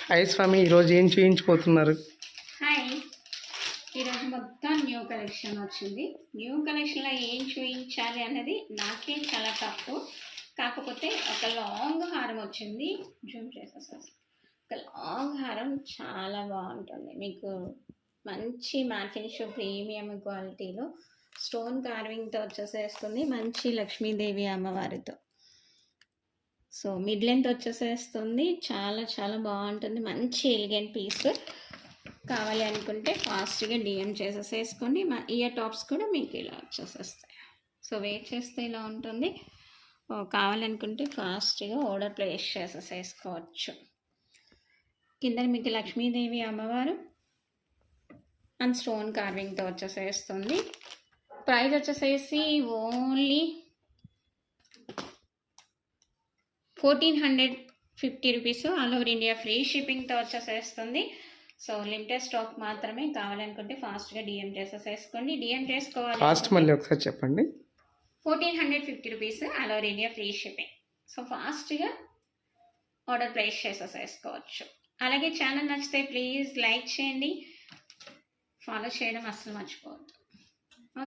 Hi స్వామి, ఈరోజు ఏం చూయించిపోతున్నారు? Hi, ఈరోజు మొత్తం న్యూ కలెక్షన్ వచ్చింది. న్యూ కలెక్షన్లో ఏం చూపించాలి అన్నది నాకే చాలా టఫ్. కాకపోతే ఒక లాంగ్ హారం వచ్చింది, జూమ్ చేసేసారు. ఒక లాంగ్ హారం చాలా బాగుంటుంది. మీకు మంచి మ్యాట్ ఫినిష్ ప్రీమియం క్వాలిటీలో స్టోన్ కార్వింగ్తో వచ్చేసేస్తుంది. మంచి లక్ష్మీదేవి అమ్మవారితో. సో మిడ్ లెంత్ వచ్చేసేస్తుంది. చాలా చాలా బాగుంటుంది. మంచి ఎలిగెంట్ పీస్. కావాలి అనుకుంటే ఫాస్ట్గా డిఎం చేసేసేసుకోండి. మా ఇయర్ టాప్స్ కూడా మీకు ఇలా వచ్చేసేస్తాయి. సో వెయిట్ చేస్తే ఇలా ఉంటుంది. కావాలనుకుంటే ఫాస్ట్గా ఆర్డర్ ప్లేస్ చేసేసేసుకోవచ్చు. కింద మీకు లక్ష్మీదేవి అమ్మవారు అండ్ స్టోన్ కార్వింగ్తో వచ్చేసేస్తుంది. ప్రైస్ వచ్చేసేసి only 1450 rupees. All over India free షిప్పింగ్తో వచ్చేసేస్తుంది. సో లిమిటెడ్ స్టాక్ మాత్రమే. కావాలనుకుంటే ఫాస్ట్గా డిఎం చేసేసేసుకోండి. డిఎం చేసుకోవాలి. ఫాస్ట్ మళ్ళీ ఒకసారి చెప్పండి. 1450 rupees, all over India free shipping. So ఫాస్ట్గా ఆర్డర్ ప్లేస్ చేసేసేసుకోవచ్చు. అలాగే ఛానల్ నచ్చితే ప్లీజ్ లైక్ చేయండి, ఫాలో చేయడం అస్సలు మర్చిపోవద్దు.